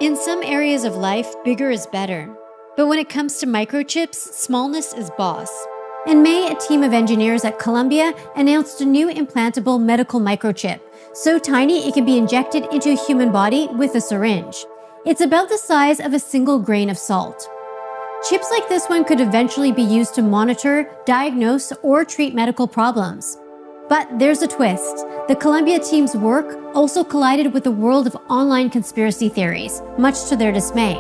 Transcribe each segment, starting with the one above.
In some areas of life, bigger is better. But when it comes to microchips, smallness is boss. In May, a team of engineers at Columbia announced a new implantable medical microchip, so tiny it can be injected into a human body with a syringe. It's about the size of a single grain of salt. Chips like this one could eventually be used to monitor, diagnose, or treat medical problems. But there's a twist. The Columbia team's work also collided with the world of online conspiracy theories, much to their dismay.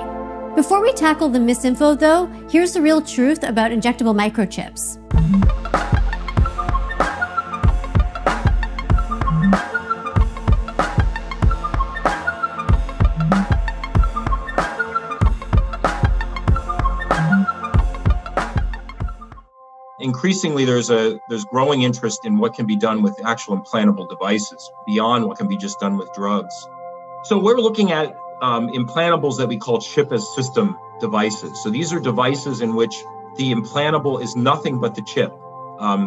Before we tackle the misinfo, though, here's the real truth about injectable microchips. Increasingly, there's growing interest in what can be done with actual implantable devices beyond what can be just done with drugs. So we're looking at implantables that we call chip-as-system devices. So these are devices in which the implantable is nothing but the chip.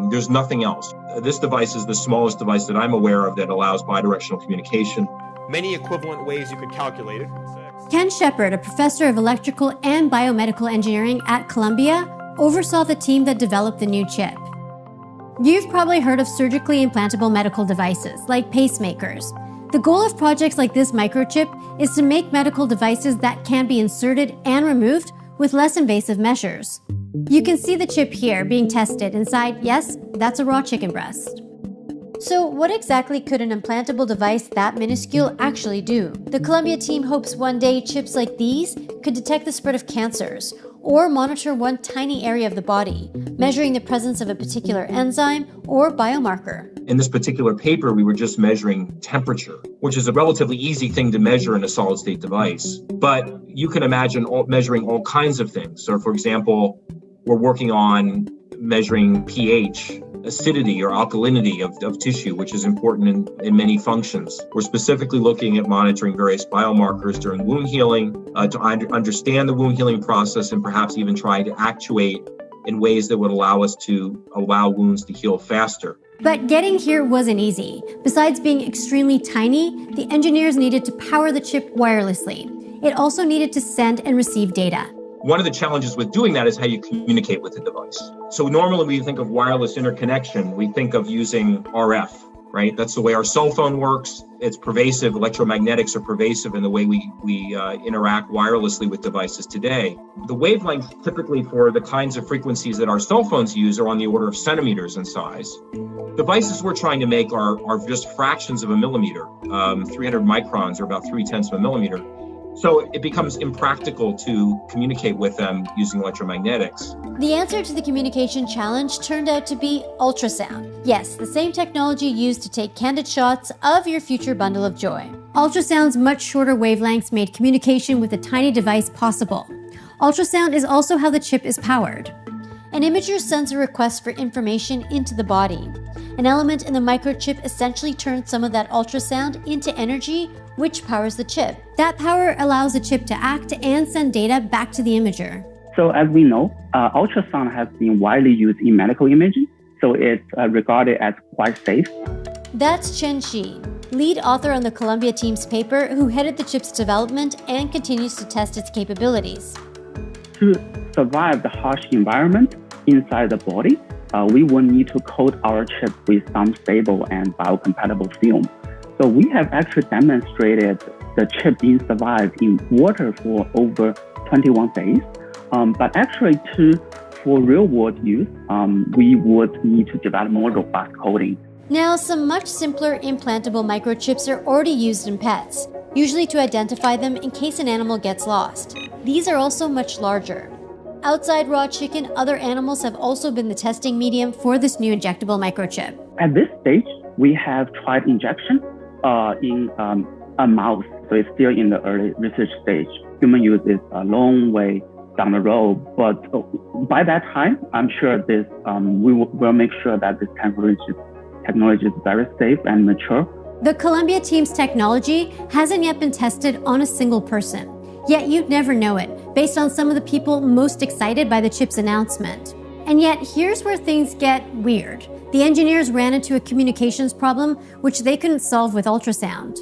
There's nothing else. This device is the smallest device that I'm aware of that allows bidirectional communication. Many equivalent ways you could calculate it. Ken Shepard, a professor of electrical and biomedical engineering at Columbia, oversaw the team that developed the new chip. You've probably heard of surgically implantable medical devices, like pacemakers. The goal of projects like this microchip is to make medical devices that can be inserted and removed with less invasive measures. You can see the chip here being tested inside, yes, that's a raw chicken breast. So what exactly could an implantable device that minuscule actually do? The Columbia team hopes one day chips like these could detect the spread of cancers or monitor one tiny area of the body, measuring the presence of a particular enzyme or biomarker. In this particular paper, we were just measuring temperature, which is a relatively easy thing to measure in a solid-state device. But you can imagine measuring all kinds of things. So, for example, we're working on measuring pH, acidity or alkalinity of tissue, which is important in many functions. We're specifically looking at monitoring various biomarkers during wound healing to understand the wound healing process and perhaps even try to actuate in ways that would allow us to allow wounds to heal faster. But getting here wasn't easy. Besides being extremely tiny, the engineers needed to power the chip wirelessly. It also needed to send and receive data. One of the challenges with doing that is how you communicate with the device. So normally when we think of wireless interconnection, we think of using RF, right? That's the way our cell phone works. It's pervasive. Electromagnetics are pervasive in the way we interact wirelessly with devices today. The wavelengths typically for the kinds of frequencies that our cell phones use are on the order of centimeters in size. Devices we're trying to make are just fractions of a millimeter. 300 microns or about 0.3 of a millimeter. So it becomes impractical to communicate with them using electromagnetics. The answer to the communication challenge turned out to be ultrasound. Yes, the same technology used to take candid shots of your future bundle of joy. Ultrasound's much shorter wavelengths made communication with a tiny device possible. Ultrasound is also how the chip is powered. An imager sends a request for information into the body. An element in the microchip essentially turns some of that ultrasound into energy, which powers the chip. That power allows the chip to act and send data back to the imager. So as we know, ultrasound has been widely used in medical imaging, so it's regarded as quite safe. That's Chen Shi, lead author on the Columbia team's paper, who headed the chip's development and continues to test its capabilities. To survive the harsh environment inside the body, we will need to coat our chip with some stable and biocompatible film. So we have actually demonstrated the chip being survived in water for over 21 days. But actually, for real-world use, we would need to develop more robust coating. Now, some much simpler implantable microchips are already used in pets, usually to identify them in case an animal gets lost. These are also much larger. Outside raw chicken, other animals have also been the testing medium for this new injectable microchip. At this stage, we have tried injection in a mouse, so it's still in the early research stage. Human use is a long way down the road, but by that time, I'm sure we will make sure that this technology is very safe and mature. The Columbia team's technology hasn't yet been tested on a single person. Yet you'd never know it, based on some of the people most excited by the chip's announcement. And yet, here's where things get weird. The engineers ran into a communications problem which they couldn't solve with ultrasound.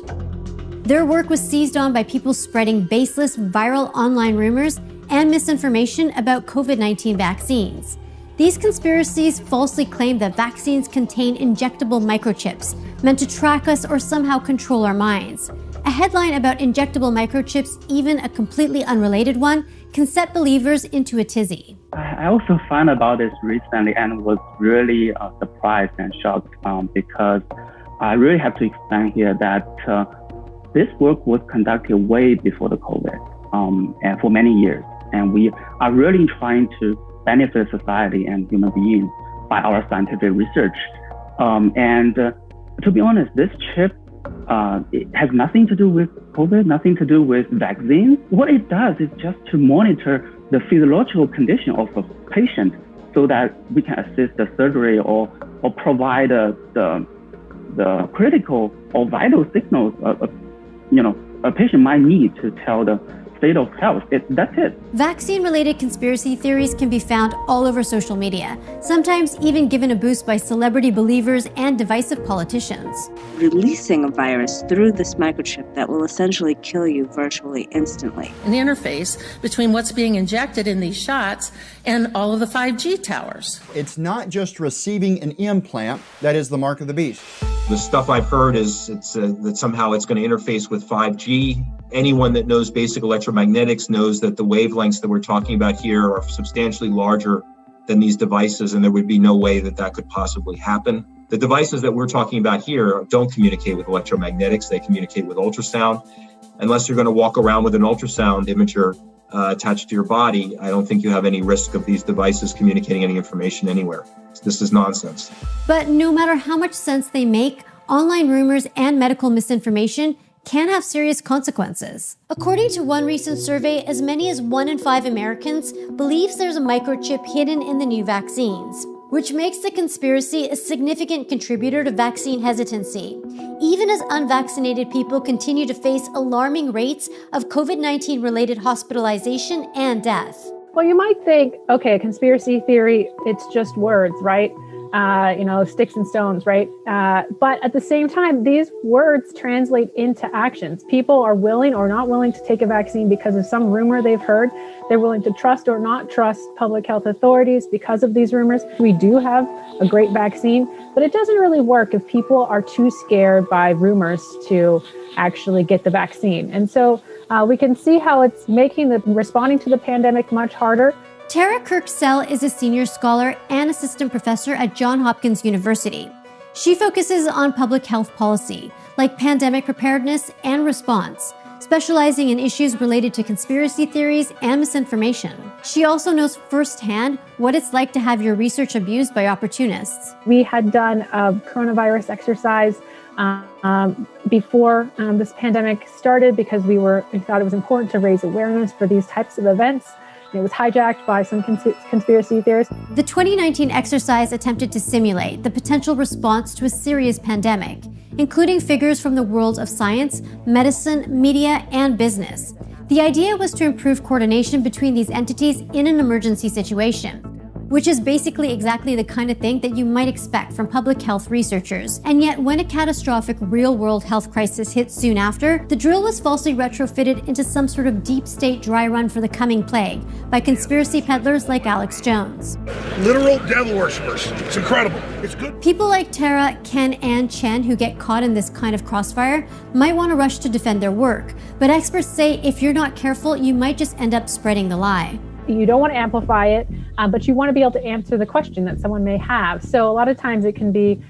Their work was seized on by people spreading baseless viral online rumors and misinformation about COVID-19 vaccines. These conspiracies falsely claim that vaccines contain injectable microchips meant to track us or somehow control our minds. A headline about injectable microchips, even a completely unrelated one, can set believers into a tizzy. I also found about this recently and was really surprised and shocked because I really have to explain here that this work was conducted way before the COVID and for many years. And we are really trying to benefit society and human beings by our scientific research. To be honest, this chip it has nothing to do with COVID, nothing to do with vaccines. What it does is just to monitor the physiological condition of a patient so that we can assist the surgery or provide the critical or vital signals a patient might need to tell the state of health. That's it. Vaccine-related conspiracy theories can be found all over social media, sometimes even given a boost by celebrity believers and divisive politicians. Releasing a virus through this microchip that will essentially kill you virtually instantly. An interface between what's being injected in these shots and all of the 5G towers. It's not just receiving an implant that is the mark of the beast. The stuff I've heard is that somehow it's going to interface with 5G. Anyone that knows basic electromagnetics knows that the wavelengths that we're talking about here are substantially larger than these devices, and there would be no way that that could possibly happen. The devices that we're talking about here don't communicate with electromagnetics, they communicate with ultrasound. Unless you're going to walk around with an ultrasound imager attached to your body, I don't think you have any risk of these devices communicating any information anywhere. This is nonsense. But no matter how much sense they make, online rumors and medical misinformation can have serious consequences. According to one recent survey, as many as 1 in 5 Americans believes there's a microchip hidden in the new vaccines, which makes the conspiracy a significant contributor to vaccine hesitancy, even as unvaccinated people continue to face alarming rates of COVID-19 related hospitalization and death. Well, you might think, okay, a conspiracy theory, it's just words, right? Sticks and stones, right? But at the same time, these words translate into actions. People are willing or not willing to take a vaccine because of some rumor they've heard. They're willing to trust or not trust public health authorities because of these rumors. We do have a great vaccine, but it doesn't really work if people are too scared by rumors to actually get the vaccine. And so we can see how it's making responding to the pandemic much harder. Tara Kirksell is a senior scholar and assistant professor at Johns Hopkins University. She focuses on public health policy, like pandemic preparedness and response, specializing in issues related to conspiracy theories and misinformation. She also knows firsthand what it's like to have your research abused by opportunists. We had done a coronavirus exercise before this pandemic started because we thought it was important to raise awareness for these types of events. It was hijacked by some conspiracy theorists. The 2019 exercise attempted to simulate the potential response to a serious pandemic, including figures from the worlds of science, medicine, media, and business. The idea was to improve coordination between these entities in an emergency situation, which is basically exactly the kind of thing that you might expect from public health researchers. And yet, when a catastrophic real-world health crisis hit soon after, the drill was falsely retrofitted into some sort of deep state dry run for the coming plague by conspiracy peddlers like Alex Jones. Literal devil worshippers. It's incredible. It's good. People like Tara, Ken, and Chen who get caught in this kind of crossfire might want to rush to defend their work, but experts say if you're not careful, you might just end up spreading the lie. You don't want to amplify it, but you want to be able to answer the question that someone may have. So a lot of times it can be,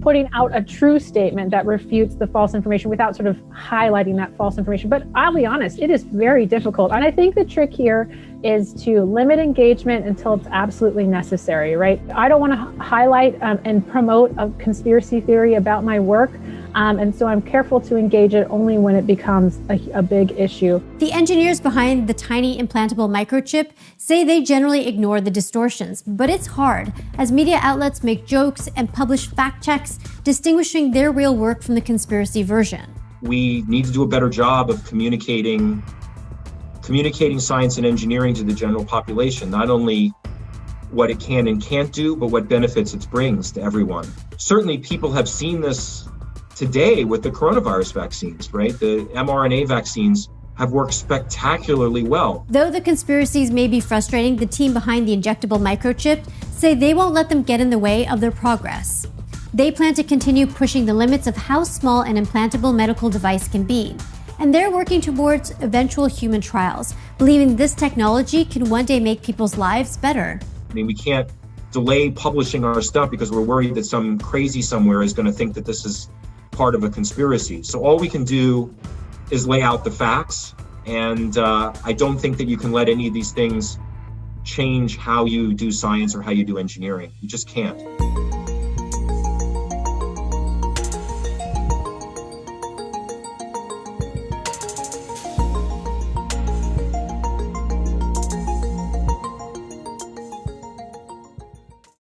putting out a true statement that refutes the false information without sort of highlighting that false information. But I'll be honest, it is very difficult. And I think the trick here is to limit engagement until it's absolutely necessary, right? I don't want to highlight and promote a conspiracy theory about my work. And so I'm careful to engage it only when it becomes a big issue. The engineers behind the tiny implantable microchip say they generally ignore the distortions, but it's hard as media outlets make jokes and publish fact checks distinguishing their real work from the conspiracy version. We need to do a better job of communicating science and engineering to the general population, not only what it can and can't do, but what benefits it brings to everyone. Certainly people have seen this today with the coronavirus vaccines, right? The mRNA vaccines have worked spectacularly well. Though the conspiracies may be frustrating, the team behind the injectable microchip say they won't let them get in the way of their progress. They plan to continue pushing the limits of how small an implantable medical device can be. And they're working towards eventual human trials, believing this technology can one day make people's lives better. I mean, we can't delay publishing our stuff because we're worried that some crazy somewhere is going to think that this is part of a conspiracy. So all we can do is lay out the facts. And I don't think that you can let any of these things change how you do science or how you do engineering. You just can't.